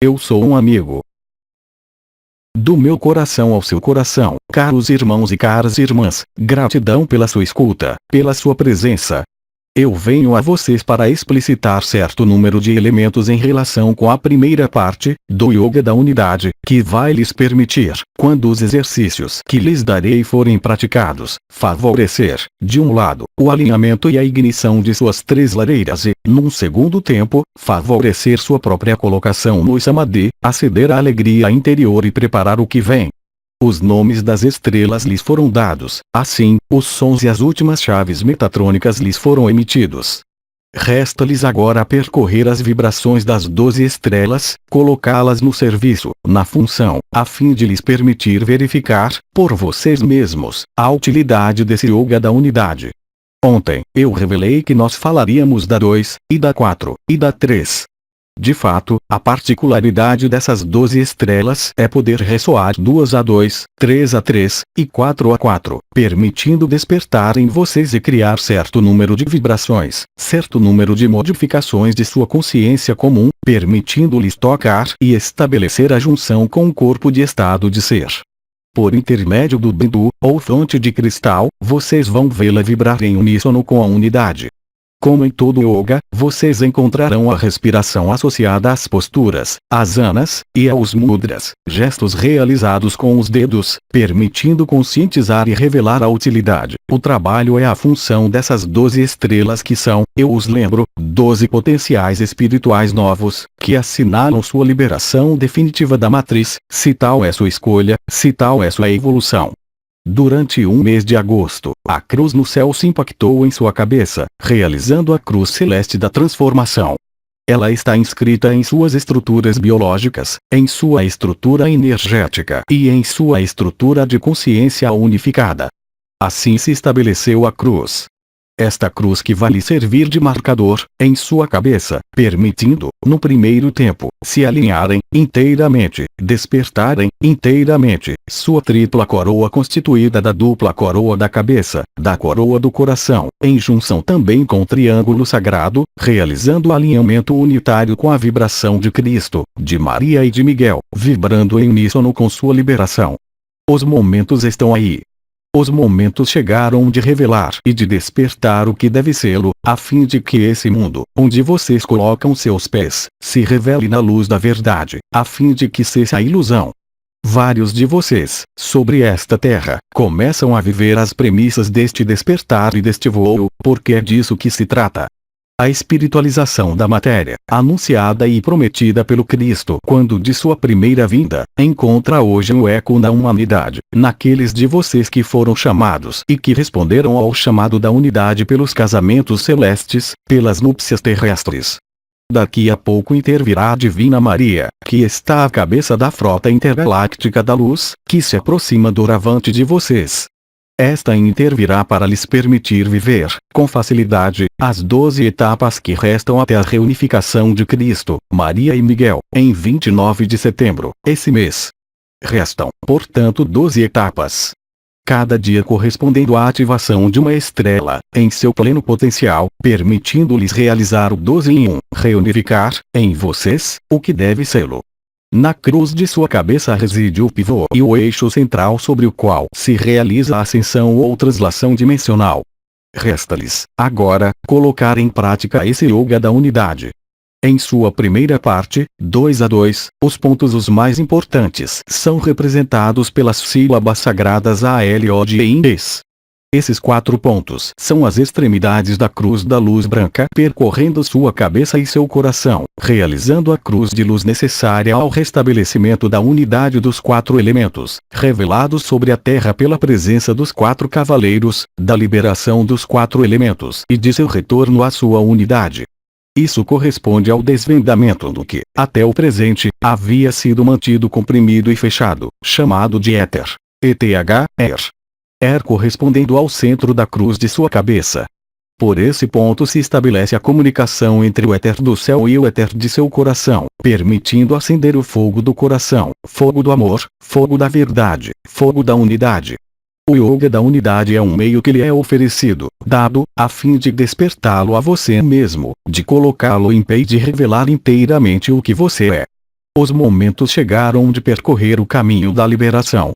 eu sou um amigo. Do meu coração ao seu coração, caros irmãos e caras irmãs, gratidão pela sua escuta, pela sua presença. Eu venho a vocês para explicitar certo número de elementos em relação com a primeira parte, do Yoga da Unidade, que vai lhes permitir, quando os exercícios que lhes darei forem praticados, favorecer, de um lado, o alinhamento e a ignição de suas três lareiras e, num segundo tempo, favorecer sua própria colocação no Samadhi, aceder à alegria interior e preparar o que vem. Os nomes das estrelas lhes foram dados, assim, os sons e as últimas chaves metatrônicas lhes foram emitidos. Resta-lhes agora percorrer as vibrações das 12 estrelas, colocá-las no serviço, na função, a fim de lhes permitir verificar, por vocês mesmos, a utilidade desse Yoga da Unidade. Ontem, eu revelei que nós falaríamos da 2, e da 4, e da 3. De fato, a particularidade dessas 12 estrelas é poder ressoar 2 a 2, 3 a 3, e 4 a 4, permitindo despertar em vocês e criar certo número de vibrações, certo número de modificações de sua consciência comum, permitindo-lhes tocar e estabelecer a junção com o corpo de estado de ser. Por intermédio do Bindu, ou fonte de cristal, vocês vão vê-la vibrar em uníssono com a unidade. Como em todo yoga, vocês encontrarão a respiração associada às posturas, asanas, e aos mudras, gestos realizados com os dedos, permitindo conscientizar e revelar a utilidade. O trabalho é a função dessas 12 estrelas que são, eu os lembro, 12 potenciais espirituais novos, que assinalam sua liberação definitiva da matriz, se tal é sua escolha, se tal é sua evolução. Durante um mês de agosto, a cruz no céu se impactou em sua cabeça, realizando a cruz celeste da transformação. Ela está inscrita em suas estruturas biológicas, em sua estrutura energética e em sua estrutura de consciência unificada. Assim se estabeleceu a cruz. Esta cruz que vai lhe servir de marcador, em sua cabeça, permitindo, no primeiro tempo, se alinharem, inteiramente, despertarem, inteiramente, sua tripla coroa constituída da dupla coroa da cabeça, da coroa do coração, em junção também com o triângulo sagrado, realizando o alinhamento unitário com a vibração de Cristo, de Maria e de Miguel, vibrando em uníssono com sua liberação. Os momentos estão aí. Os momentos chegaram de revelar e de despertar o que deve sê-lo, a fim de que esse mundo, onde vocês colocam seus pés, se revele na luz da verdade, a fim de que cesse a ilusão. Vários de vocês, sobre esta terra, começam a viver as premissas deste despertar e deste voo, porque é disso que se trata. A espiritualização da matéria, anunciada e prometida pelo Cristo quando de sua primeira vinda, encontra hoje um eco na humanidade, naqueles de vocês que foram chamados e que responderam ao chamado da unidade pelos casamentos celestes, pelas núpcias terrestres. Daqui a pouco intervirá a Divina Maria, que está à cabeça da frota intergaláctica da luz, que se aproxima doravante de vocês. Esta intervirá para lhes permitir viver, com facilidade, as 12 etapas que restam até a reunificação de Cristo, Maria e Miguel, em 29 de setembro, esse mês. Restam, portanto, 12 etapas. Cada dia correspondendo à ativação de uma estrela, em seu pleno potencial, permitindo-lhes realizar o 12 em 1, reunificar, em vocês, o que deve sê-lo. Na cruz de sua cabeça reside o pivô e o eixo central sobre o qual se realiza a ascensão ou translação dimensional. Resta-lhes, agora, colocar em prática esse Yoga da Unidade. Em sua primeira parte, 2 a 2, os pontos os mais importantes são representados pelas sílabas sagradas A, L, O, D e Indes. Esses 4 pontos são as extremidades da cruz da luz branca percorrendo sua cabeça e seu coração, realizando a cruz de luz necessária ao restabelecimento da unidade dos 4 elementos, revelados sobre a terra pela presença dos 4 cavaleiros, da liberação dos 4 elementos e de seu retorno à sua unidade. Isso corresponde ao desvendamento do que, até o presente, havia sido mantido comprimido e fechado, chamado de éter. ETH, correspondendo ao centro da cruz de sua cabeça. Por esse ponto se estabelece a comunicação entre o éter do céu e o éter de seu coração, permitindo acender o fogo do coração, fogo do amor, fogo da verdade, fogo da unidade. O Yoga da Unidade é um meio que lhe é oferecido, dado, a fim de despertá-lo a você mesmo, de colocá-lo em pé e de revelar inteiramente o que você é. Os momentos chegaram de percorrer o caminho da liberação.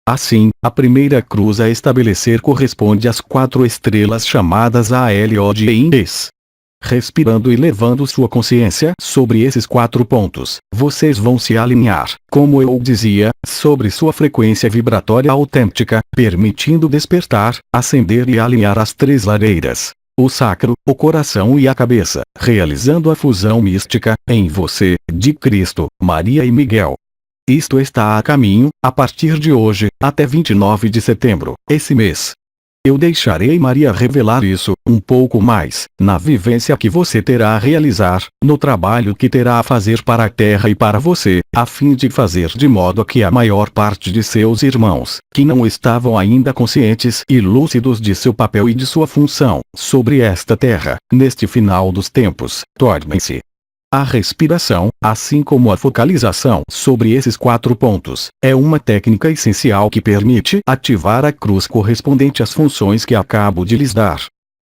Assim, a primeira cruz a estabelecer corresponde às 4 estrelas chamadas ALOD e INDES. Respirando e levando sua consciência sobre esses 4 pontos, vocês vão se alinhar, como eu dizia, sobre sua frequência vibratória autêntica, permitindo despertar, acender e alinhar as 3 lareiras: o sacro, o coração e a cabeça, realizando a fusão mística, em você, de Cristo, Maria e Miguel. Isto está a caminho, a partir de hoje, até 29 de setembro, esse mês. Eu deixarei Maria revelar isso, um pouco mais, na vivência que você terá a realizar, no trabalho que terá a fazer para a Terra e para você, a fim de fazer de modo que a maior parte de seus irmãos, que não estavam ainda conscientes e lúcidos de seu papel e de sua função, sobre esta Terra, neste final dos tempos, tornem-se. A respiração, assim como a focalização sobre esses 4 pontos, é uma técnica essencial que permite ativar a cruz correspondente às funções que acabo de lhes dar.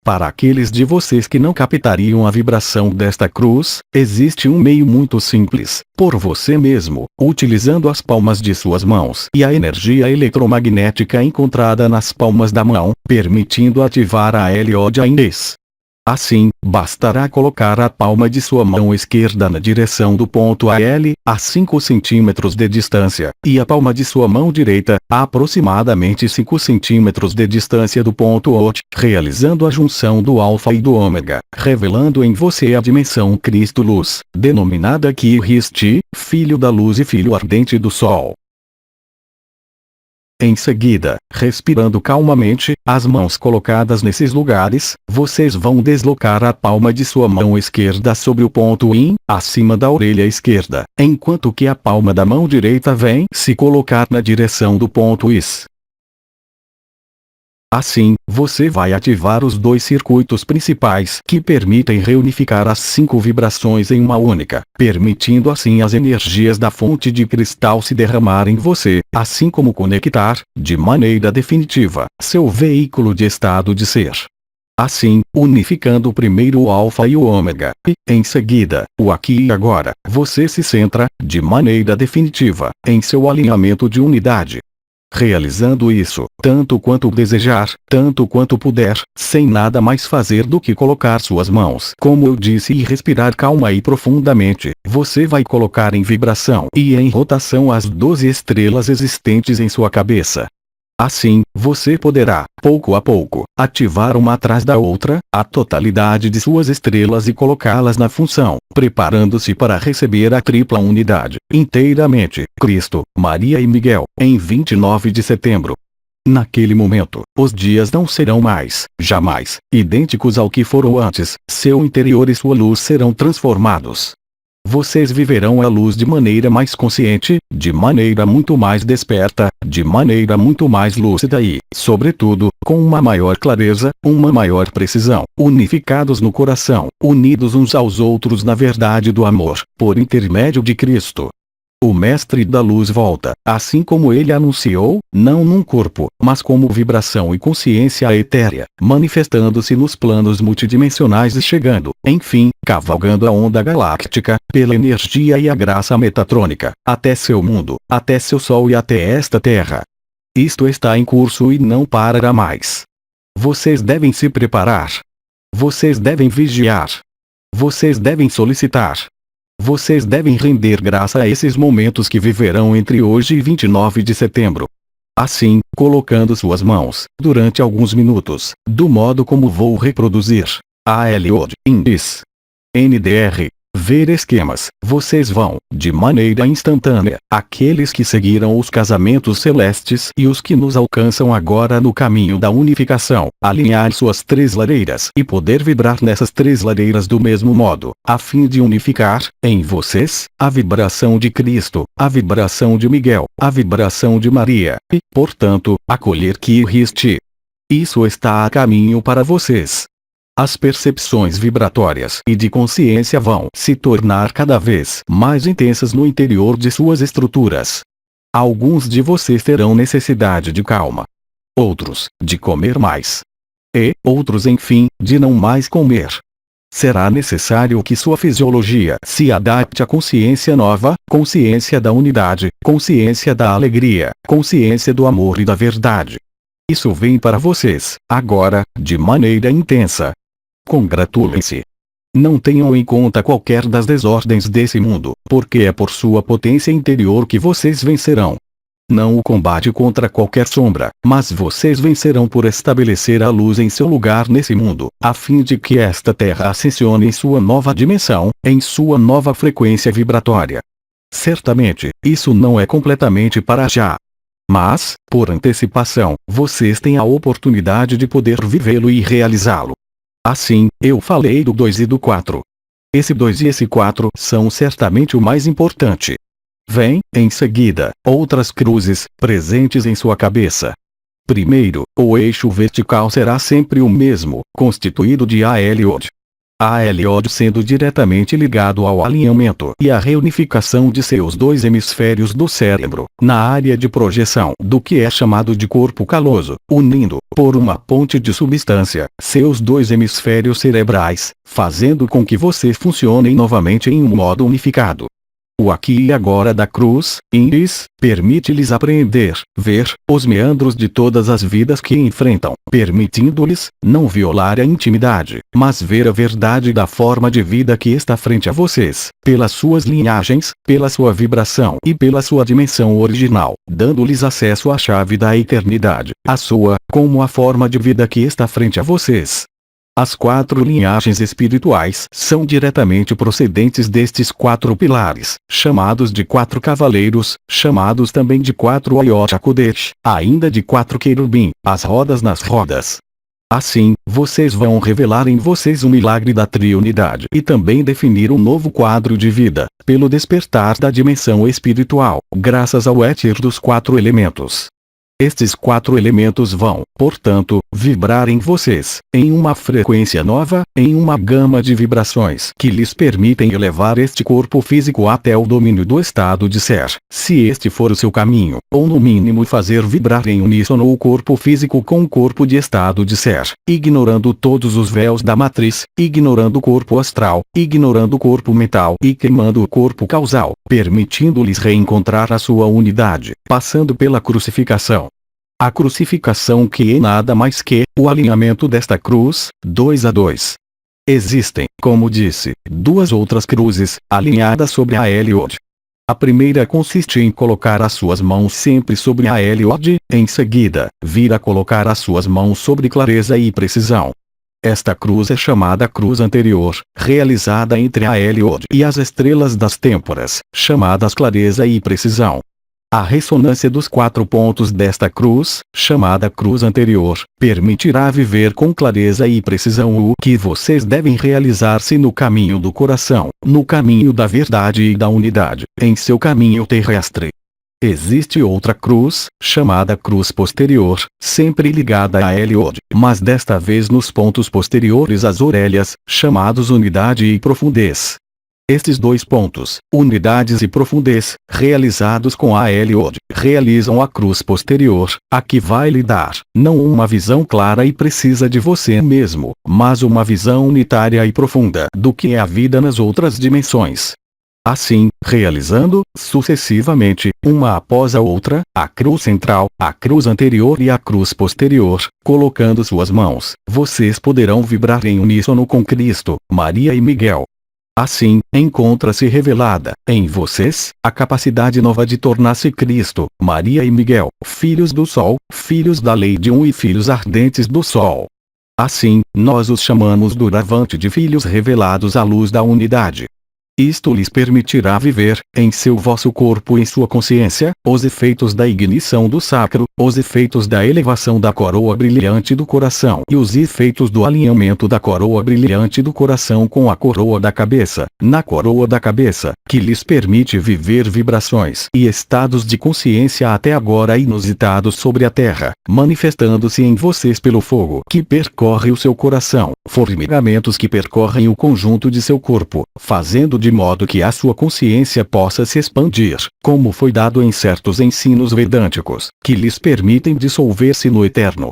Para aqueles de vocês que não captariam a vibração desta cruz, existe um meio muito simples, por você mesmo, utilizando as palmas de suas mãos e a energia eletromagnética encontrada nas palmas da mão, permitindo ativar a LOD INDES. Assim, bastará colocar a palma de sua mão esquerda na direção do ponto AL, a 5 centímetros de distância, e a palma de sua mão direita, a aproximadamente 5 centímetros de distância do ponto OT, realizando a junção do Alfa e do Ômega, revelando em você a dimensão Cristo-Luz, denominada aqui Risti, Filho da Luz e Filho Ardente do Sol. Em seguida, respirando calmamente, as mãos colocadas nesses lugares, vocês vão deslocar a palma de sua mão esquerda sobre o ponto IN, acima da orelha esquerda, enquanto que a palma da mão direita vem se colocar na direção do ponto IS. Assim, você vai ativar os 2 circuitos principais que permitem reunificar as 5 vibrações em uma única, permitindo assim as energias da fonte de cristal se derramarem em você, assim como conectar, de maneira definitiva, seu veículo de estado de ser. Assim, unificando primeiro o Alfa e o Ômega, e, em seguida, o aqui e agora, você se centra, de maneira definitiva, em seu alinhamento de unidade. Realizando isso, tanto quanto desejar, tanto quanto puder, sem nada mais fazer do que colocar suas mãos, como eu disse, e respirar calma e profundamente, você vai colocar em vibração e em rotação as 12 estrelas existentes em sua cabeça. Assim, você poderá, pouco a pouco, ativar uma atrás da outra, a totalidade de suas estrelas e colocá-las na função, preparando-se para receber a tripla unidade, inteiramente, Cristo, Maria e Miguel, em 29 de setembro. Naquele momento, os dias não serão mais, jamais, idênticos ao que foram antes, seu interior e sua luz serão transformados. Vocês viverão a luz de maneira mais consciente, de maneira muito mais desperta, de maneira muito mais lúcida e, sobretudo, com uma maior clareza, uma maior precisão, unificados no coração, unidos uns aos outros na verdade do amor, por intermédio de Cristo. O Mestre da Luz volta, assim como ele anunciou, não num corpo, mas como vibração e consciência etérea, manifestando-se nos planos multidimensionais e chegando, enfim, cavalgando a onda galáctica, pela energia e a graça metatrônica, até seu mundo, até seu Sol e até esta Terra. Isto está em curso e não parará mais. Vocês devem se preparar. Vocês devem vigiar. Vocês devem solicitar. Vocês devem render graça a esses momentos que viverão entre hoje e 29 de setembro. Assim, colocando suas mãos, durante alguns minutos, do modo como vou reproduzir. ALOD, INDES, NDR, ver esquemas, vocês vão, de maneira instantânea, aqueles que seguiram os casamentos celestes e os que nos alcançam agora no caminho da unificação, alinhar suas 3 lareiras e poder vibrar nessas 3 lareiras do mesmo modo, a fim de unificar, em vocês, a vibração de Cristo, a vibração de Miguel, a vibração de Maria, e, portanto, acolher Kristi. Isso está a caminho para vocês. As percepções vibratórias e de consciência vão se tornar cada vez mais intensas no interior de suas estruturas. Alguns de vocês terão necessidade de calma. Outros, de comer mais. E, outros enfim, de não mais comer. Será necessário que sua fisiologia se adapte à consciência nova, consciência da unidade, consciência da alegria, consciência do amor e da verdade. Isso vem para vocês, agora, de maneira intensa. Congratulem-se. Não tenham em conta qualquer das desordens desse mundo, porque é por sua potência interior que vocês vencerão. Não o combate contra qualquer sombra, mas vocês vencerão por estabelecer a luz em seu lugar nesse mundo, a fim de que esta terra ascensione em sua nova dimensão, em sua nova frequência vibratória. Certamente, isso não é completamente para já. Mas, por antecipação, vocês têm a oportunidade de poder vivê-lo e realizá-lo. Assim, eu falei do 2 e do 4. Esse 2 e esse 4 são certamente o mais importante. Vem, em seguida, outras cruzes, presentes em sua cabeça. Primeiro, o eixo vertical será sempre o mesmo, constituído de A-L-O-D. A-L-O-D sendo diretamente ligado ao alinhamento e à reunificação de seus dois hemisférios do cérebro, na área de projeção do que é chamado de corpo caloso, unindo, por uma ponte de substância, seus dois hemisférios cerebrais, fazendo com que vocês funcionem novamente em um modo unificado. O aqui e agora da cruz, íris, permite-lhes apreender, ver, os meandros de todas as vidas que enfrentam, permitindo-lhes, não violar a intimidade, mas ver a verdade da forma de vida que está frente a vocês, pelas suas linhagens, pela sua vibração e pela sua dimensão original, dando-lhes acesso à chave da eternidade, a sua, como a forma de vida que está frente a vocês. As 4 linhagens espirituais são diretamente procedentes destes 4 pilares, chamados de 4 cavaleiros, chamados também de 4 Ayot HaKodesh, ainda de 4 querubim, as rodas nas rodas. Assim, vocês vão revelar em vocês o milagre da triunidade e também definir um novo quadro de vida, pelo despertar da dimensão espiritual, graças ao éter dos 4 elementos. Estes 4 elementos vão, portanto, vibrar em vocês, em uma frequência nova, em uma gama de vibrações que lhes permitem elevar este corpo físico até o domínio do estado de ser, se este for o seu caminho, ou no mínimo fazer vibrar em uníssono o corpo físico com o corpo de estado de ser, ignorando todos os véus da matriz, ignorando o corpo astral, ignorando o corpo mental e queimando o corpo causal, permitindo-lhes reencontrar a sua unidade, passando pela crucificação. A crucificação que é nada mais que o alinhamento desta cruz, 2 a 2. Existem, como disse, 2 outras cruzes, alinhadas sobre a Eliod. A primeira consiste em colocar as suas mãos sempre sobre a Eliod, em seguida, vir a colocar as suas mãos sobre clareza e precisão. Esta cruz é chamada cruz anterior, realizada entre a Eliod e as estrelas das têmporas, chamadas clareza e precisão. A ressonância dos 4 pontos desta cruz, chamada cruz anterior, permitirá viver com clareza e precisão o que vocês devem realizar-se no caminho do coração, no caminho da verdade e da unidade, em seu caminho terrestre. Existe outra cruz, chamada cruz posterior, sempre ligada a Eliod, mas desta vez nos pontos posteriores às orelhas, chamados unidade e profundez. Estes 2 pontos, unidades e profundez, realizados com a Eliod, realizam a cruz posterior, a que vai lhe dar, não uma visão clara e precisa de você mesmo, mas uma visão unitária e profunda do que é a vida nas outras dimensões. Assim, realizando, sucessivamente, uma após a outra, a cruz central, a cruz anterior e a cruz posterior, colocando suas mãos, vocês poderão vibrar em uníssono com Cristo, Maria e Miguel. Assim, encontra-se revelada, em vocês, a capacidade nova de tornar-se Cristo, Maria e Miguel, filhos do Sol, filhos da lei de um e filhos ardentes do Sol. Assim, nós os chamamos doravante de filhos revelados à luz da unidade. Isto lhes permitirá viver, em seu vosso corpo e em sua consciência, os efeitos da ignição do sacro, os efeitos da elevação da coroa brilhante do coração e os efeitos do alinhamento da coroa brilhante do coração com a coroa da cabeça, na coroa da cabeça, que lhes permite viver vibrações e estados de consciência até agora inusitados sobre a Terra, manifestando-se em vocês pelo fogo que percorre o seu coração, formigamentos que percorrem o conjunto de seu corpo, fazendo de modo que a sua consciência possa se expandir, como foi dado em certos ensinos vedânticos, que lhes permitem dissolver-se no eterno.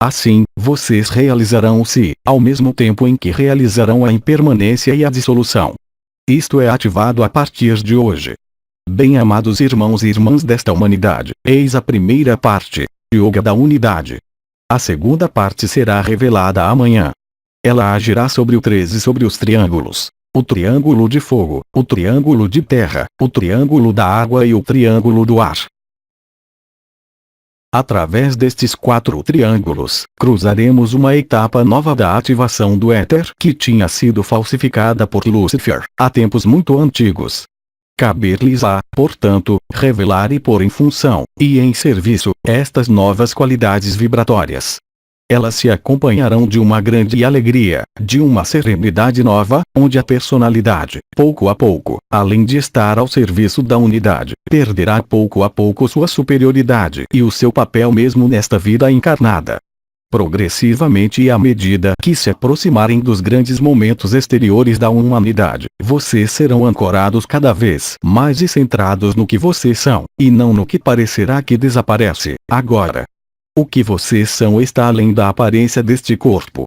Assim, vocês realizarão-se, ao mesmo tempo em que realizarão a impermanência e a dissolução. Isto é ativado a partir de hoje. Bem-amados irmãos e irmãs desta humanidade, eis a primeira parte, Yoga da Unidade. A segunda parte será revelada amanhã. Ela agirá sobre o 13 sobre os triângulos. O triângulo de fogo, o triângulo de terra, o triângulo da água e o triângulo do ar. Através destes 4 triângulos, cruzaremos uma etapa nova da ativação do éter que tinha sido falsificada por Lúcifer, há tempos muito antigos. Caber-lhes-á, portanto, revelar e pôr em função, e em serviço, estas novas qualidades vibratórias. Elas se acompanharão de uma grande alegria, de uma serenidade nova, onde a personalidade, pouco a pouco, além de estar ao serviço da unidade, perderá pouco a pouco sua superioridade e o seu papel mesmo nesta vida encarnada. Progressivamente e à medida que se aproximarem dos grandes momentos exteriores da humanidade, vocês serão ancorados cada vez mais e centrados no que vocês são, e não no que parecerá que desaparece, agora. O que vocês são está além da aparência deste corpo.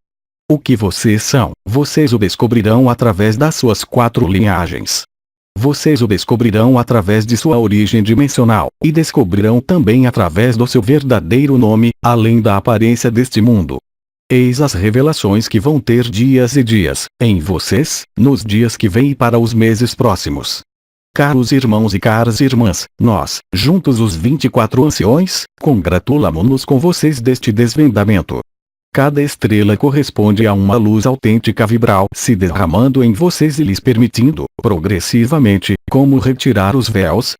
O que vocês são, vocês o descobrirão através das suas 4 linhagens. Vocês o descobrirão através de sua origem dimensional, e descobrirão também através do seu verdadeiro nome, além da aparência deste mundo. Eis as revelações que vão ter dias e dias, em vocês, nos dias que vêm e para os meses próximos. Caros irmãos e caras irmãs, nós, juntos os 24 anciões, congratulamo-nos com vocês deste desvendamento. Cada estrela corresponde a uma luz autêntica vibral se derramando em vocês e lhes permitindo, progressivamente, como retirar os véus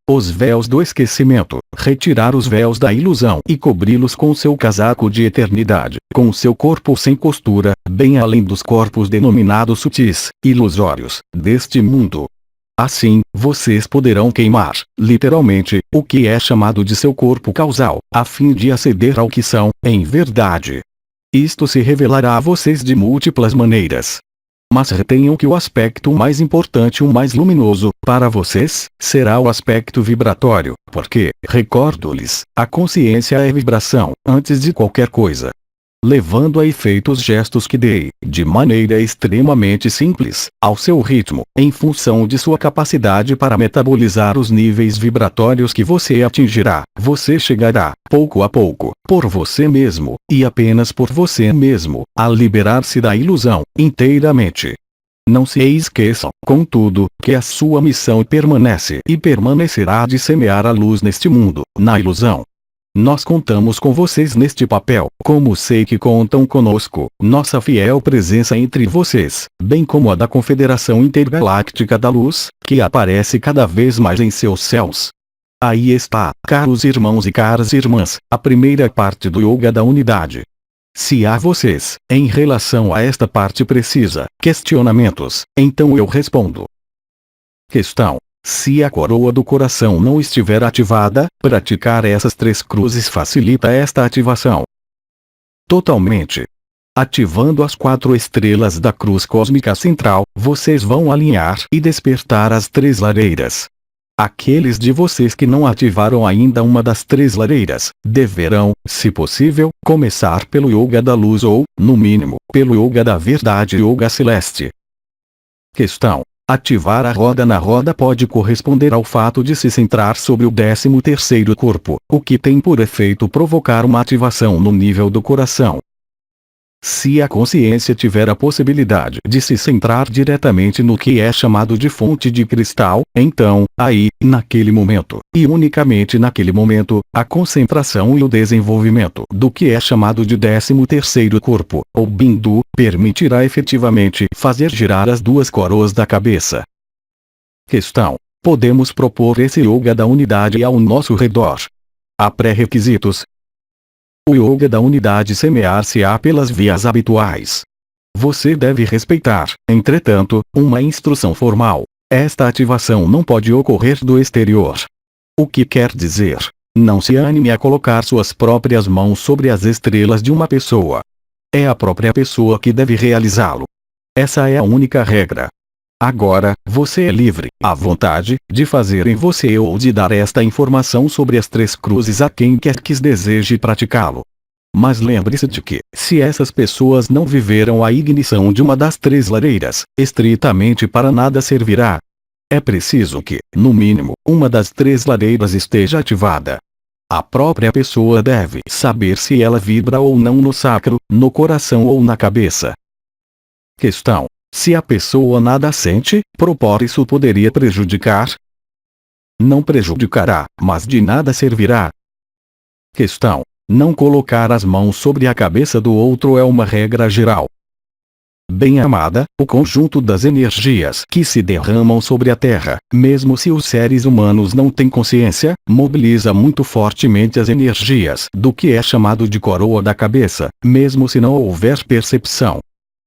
do esquecimento, retirar os véus da ilusão e cobri-los com seu casaco de eternidade, com seu corpo sem costura, bem além dos corpos denominados sutis, ilusórios, deste mundo. Assim, vocês poderão queimar, literalmente, o que é chamado de seu corpo causal, a fim de aceder ao que são, em verdade. Isto se revelará a vocês de múltiplas maneiras. Mas retenham que o aspecto mais importante, o mais luminoso, para vocês, será o aspecto vibratório, porque, recordo-lhes, a consciência é vibração, antes de qualquer coisa. Levando a efeito os gestos que dei, de maneira extremamente simples, ao seu ritmo, em função de sua capacidade para metabolizar os níveis vibratórios que você atingirá, você chegará, pouco a pouco, por você mesmo, e apenas por você mesmo, a liberar-se da ilusão, inteiramente. Não se esqueçam, contudo, que a sua missão permanece e permanecerá de semear a luz neste mundo, na ilusão. Nós contamos com vocês neste papel, como sei que contam conosco, nossa fiel presença entre vocês, bem como a da Confederação Intergaláctica da Luz, que aparece cada vez mais em seus céus. Aí está, caros irmãos e caras irmãs, a primeira parte do Yoga da Unidade. Se há vocês, em relação a esta parte precisa, questionamentos, então eu respondo. Questão. Se a coroa do coração não estiver ativada, praticar essas 3 cruzes facilita esta ativação. Totalmente. Ativando as 4 estrelas da cruz cósmica central, vocês vão alinhar e despertar as 3 lareiras. Aqueles de vocês que não ativaram ainda uma das 3 lareiras, deverão, se possível, começar pelo Yoga da Luz ou, no mínimo, pelo Yoga da Verdade Yoga Celeste. Questão. Ativar a roda na roda pode corresponder ao fato de se centrar sobre o 13º corpo, o que tem por efeito provocar uma ativação no nível do coração. Se a consciência tiver a possibilidade de se centrar diretamente no que é chamado de fonte de cristal, então, aí, naquele momento, e unicamente naquele momento, a concentração e o desenvolvimento do que é chamado de 13º corpo, ou Bindu, permitirá efetivamente fazer girar as 2 coroas da cabeça. Questão. Podemos propor esse Yoga da Unidade ao nosso redor. Há pré-requisitos. O Yoga da Unidade semear-se-á pelas vias habituais. Você deve respeitar, entretanto, uma instrução formal. Esta ativação não pode ocorrer do exterior. O que quer dizer? Não se anime a colocar suas próprias mãos sobre as estrelas de uma pessoa. É a própria pessoa que deve realizá-lo. Essa é a única regra. Agora, você é livre, à vontade, de fazer em você ou de dar esta informação sobre as 3 cruzes a quem quer que deseje praticá-lo. Mas lembre-se de que, se essas pessoas não viveram a ignição de uma das 3 lareiras, estritamente para nada servirá. É preciso que, no mínimo, uma das 3 lareiras esteja ativada. A própria pessoa deve saber se ela vibra ou não no sacro, no coração ou na cabeça. Questão: se a pessoa nada sente, propor isso poderia prejudicar? Não prejudicará, mas de nada servirá. Questão: não colocar as mãos sobre a cabeça do outro é uma regra geral. Bem-amada, o conjunto das energias que se derramam sobre a Terra, mesmo se os seres humanos não têm consciência, mobiliza muito fortemente as energias do que é chamado de coroa da cabeça, mesmo se não houver percepção.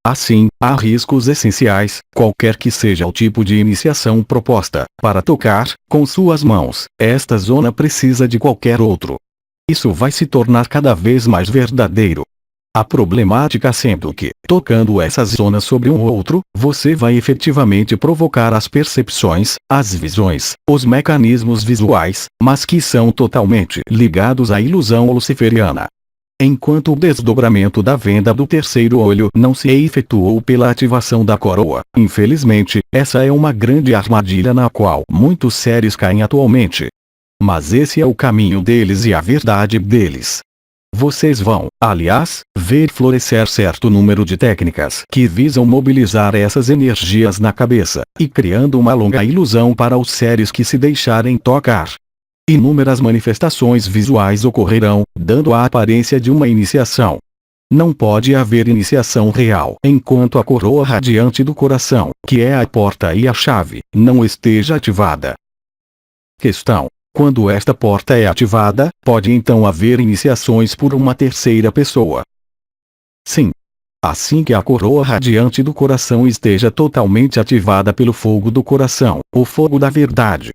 Assim, há riscos essenciais, qualquer que seja o tipo de iniciação proposta, para tocar, com suas mãos, esta zona precisa de qualquer outro. Isso vai se tornar cada vez mais verdadeiro. A problemática sendo que, tocando essas zonas sobre um outro, você vai efetivamente provocar as percepções, as visões, os mecanismos visuais, mas que são totalmente ligados à ilusão luciferiana. Enquanto o desdobramento da venda do terceiro olho não se efetuou pela ativação da coroa, infelizmente, essa é uma grande armadilha na qual muitos seres caem atualmente. Mas esse é o caminho deles e a verdade deles. Vocês vão, aliás, ver florescer certo número de técnicas que visam mobilizar essas energias na cabeça, e criando uma longa ilusão para os seres que se deixarem tocar. Inúmeras manifestações visuais ocorrerão, dando a aparência de uma iniciação. Não pode haver iniciação real enquanto a coroa radiante do coração, que é a porta e a chave, não esteja ativada. Questão: quando esta porta é ativada, pode então haver iniciações por uma terceira pessoa? Sim. Assim que a coroa radiante do coração esteja totalmente ativada pelo fogo do coração, o fogo da verdade.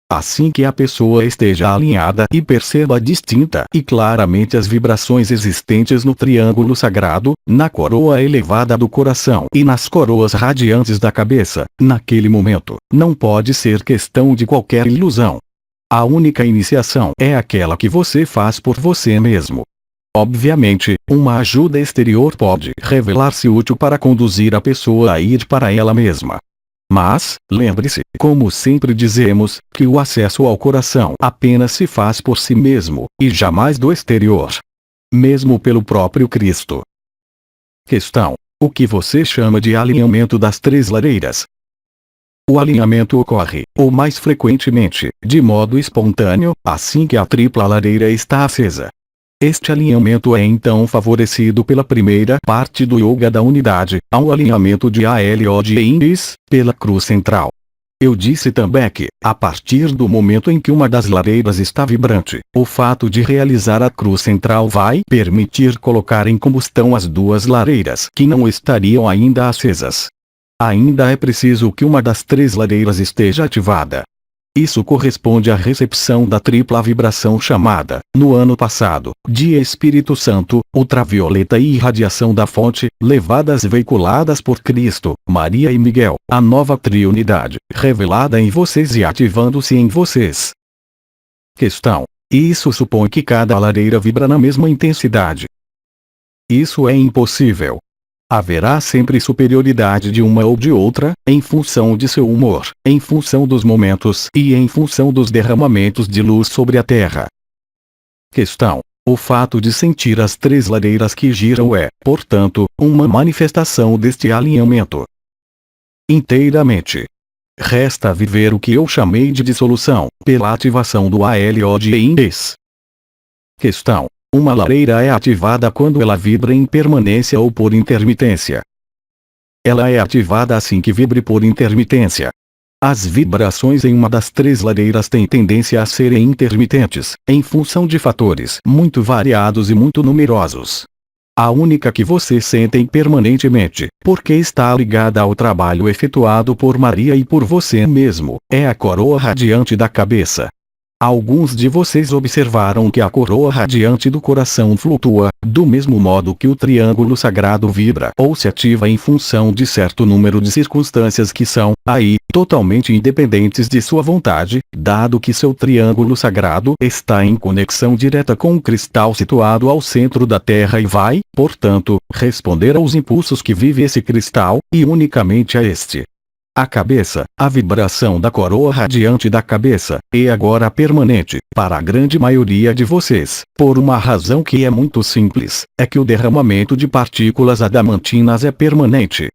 Assim que a pessoa esteja alinhada e perceba distinta e claramente as vibrações existentes no triângulo sagrado, na coroa elevada do coração e nas coroas radiantes da cabeça, naquele momento, não pode ser questão de qualquer ilusão. A única iniciação é aquela que você faz por você mesmo. Obviamente, uma ajuda exterior pode revelar-se útil para conduzir a pessoa a ir para ela mesma. Mas, lembre-se, como sempre dizemos, que o acesso ao coração apenas se faz por si mesmo, e jamais do exterior. Mesmo pelo próprio Cristo. Questão: o que você chama de alinhamento das 3 lareiras? O alinhamento ocorre, ou mais frequentemente, de modo espontâneo, assim que a tripla lareira está acesa. Este alinhamento é então favorecido pela primeira parte do Yoga da Unidade, ao alinhamento de ALO de Indis, pela cruz central. Eu disse também que, a partir do momento em que uma das lareiras está vibrante, o fato de realizar a cruz central vai permitir colocar em combustão as 2 lareiras que não estariam ainda acesas. Ainda é preciso que uma das 3 lareiras esteja ativada. Isso corresponde à recepção da tripla vibração chamada, no ano passado, de Espírito Santo, ultravioleta e irradiação da fonte, levadas veiculadas por Cristo, Maria e Miguel, a nova triunidade, revelada em vocês e ativando-se em vocês. Questão: isso supõe que cada lareira vibra na mesma intensidade. Isso é impossível. Haverá sempre superioridade de uma ou de outra, em função de seu humor, em função dos momentos e em função dos derramamentos de luz sobre a Terra. Questão: o fato de sentir as 3 lareiras que giram é, portanto, uma manifestação deste alinhamento. Inteiramente. Resta viver o que eu chamei de dissolução, pela ativação do ALO de Indis. Questão: uma lareira é ativada quando ela vibra em permanência ou por intermitência. Ela é ativada assim que vibre por intermitência. As vibrações em uma das 3 lareiras têm tendência a serem intermitentes, em função de fatores muito variados e muito numerosos. A única que você sente permanentemente, porque está ligada ao trabalho efetuado por Maria e por você mesmo, é a coroa radiante da cabeça. Alguns de vocês observaram que a coroa radiante do coração flutua, do mesmo modo que o triângulo sagrado vibra ou se ativa em função de certo número de circunstâncias que são, aí, totalmente independentes de sua vontade, dado que seu triângulo sagrado está em conexão direta com o cristal situado ao centro da Terra e vai, portanto, responder aos impulsos que vive esse cristal, e unicamente a este. A cabeça, a vibração da coroa radiante da cabeça, é agora permanente, para a grande maioria de vocês, por uma razão que é muito simples, é que o derramamento de partículas adamantinas é permanente.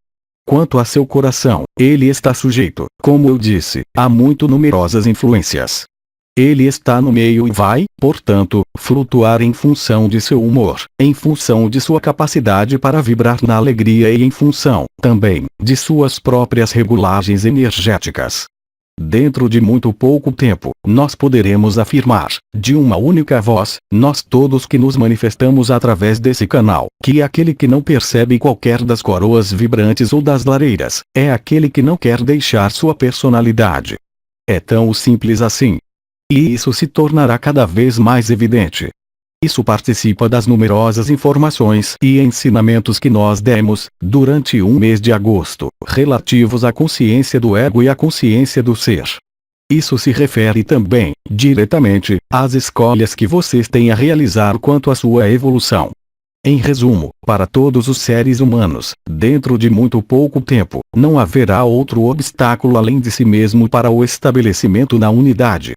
Quanto a seu coração, ele está sujeito, como eu disse, a muito numerosas influências. Ele está no meio e vai, portanto, flutuar em função de seu humor, em função de sua capacidade para vibrar na alegria e em função, também, de suas próprias regulagens energéticas. Dentro de muito pouco tempo, nós poderemos afirmar, de uma única voz, nós todos que nos manifestamos através desse canal, que aquele que não percebe qualquer das coroas vibrantes ou das lareiras, é aquele que não quer deixar sua personalidade. É tão simples assim. E isso se tornará cada vez mais evidente. Isso participa das numerosas informações e ensinamentos que nós demos, durante um mês de agosto, relativos à consciência do ego e à consciência do ser. Isso se refere também, diretamente, às escolhas que vocês têm a realizar quanto à sua evolução. Em resumo, para todos os seres humanos, dentro de muito pouco tempo, não haverá outro obstáculo além de si mesmo para o estabelecimento da unidade.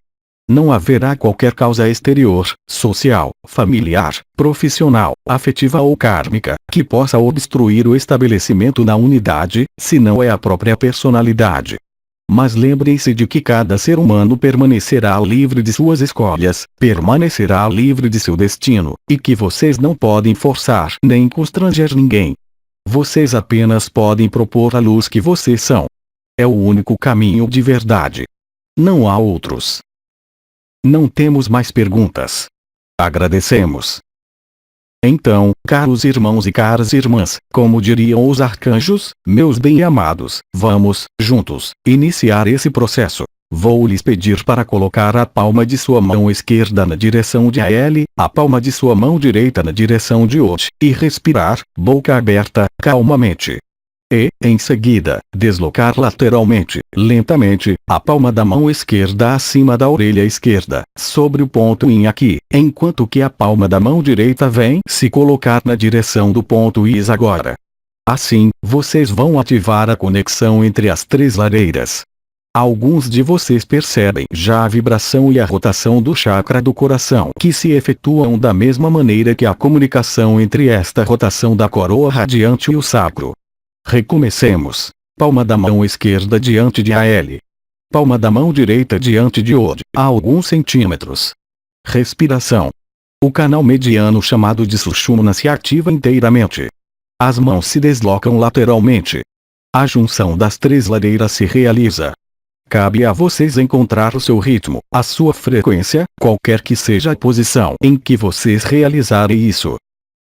Não haverá qualquer causa exterior, social, familiar, profissional, afetiva ou kármica, que possa obstruir o estabelecimento da unidade, se não é a própria personalidade. Mas lembrem-se de que cada ser humano permanecerá livre de suas escolhas, permanecerá livre de seu destino, e que vocês não podem forçar nem constranger ninguém. Vocês apenas podem propor a luz que vocês são. É o único caminho de verdade. Não há outros. Não temos mais perguntas. Agradecemos. Então, caros irmãos e caras irmãs, como diriam os arcanjos, meus bem-amados, vamos, juntos, iniciar esse processo. Vou lhes pedir para colocar a palma de sua mão esquerda na direção de AL, a palma de sua mão direita na direção de OT, e respirar, boca aberta, calmamente. E, em seguida, deslocar lateralmente, lentamente, a palma da mão esquerda acima da orelha esquerda, sobre o ponto IN aqui, enquanto que a palma da mão direita vem se colocar na direção do ponto IS agora. Assim, vocês vão ativar a conexão entre as três lareiras. Alguns de vocês percebem já a vibração e a rotação do chakra do coração que se efetuam da mesma maneira que a comunicação entre esta rotação da coroa radiante e o sacro. Recomecemos. Palma da mão esquerda diante de AL. Palma da mão direita diante de OD, a alguns centímetros. Respiração. O canal mediano chamado de Sushumna se ativa inteiramente. As mãos se deslocam lateralmente. A junção das três lareiras se realiza. Cabe a vocês encontrar o seu ritmo, a sua frequência, qualquer que seja a posição em que vocês realizarem isso.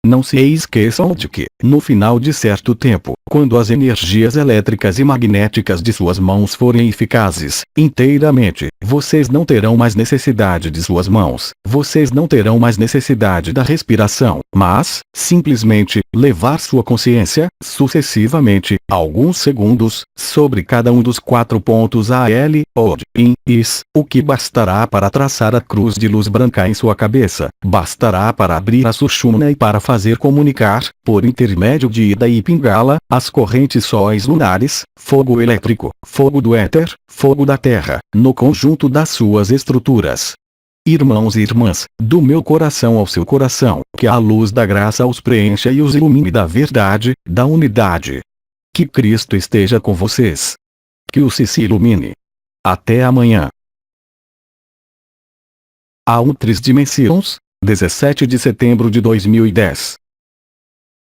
Não se esqueçam de que, no final de certo tempo, quando as energias elétricas e magnéticas de suas mãos forem eficazes, inteiramente, vocês não terão mais necessidade de suas mãos, vocês não terão mais necessidade da respiração, mas, simplesmente, levar sua consciência, sucessivamente, alguns segundos, sobre cada um dos 4 pontos AL, OD, IN, IS, o que bastará para traçar a cruz de luz branca em sua cabeça, bastará para abrir a Sushumna e para fazer comunicar, por intermédio de Ida e Pingala, as correntes sóis lunares, fogo elétrico, fogo do éter, fogo da terra, no conjunto das suas estruturas. Irmãos e irmãs, do meu coração ao seu coração, que a luz da graça os preencha e os ilumine da verdade, da unidade. Que Cristo esteja com vocês. Que o se ilumine. Até amanhã. A 3 dimensões, 17 de setembro de 2010.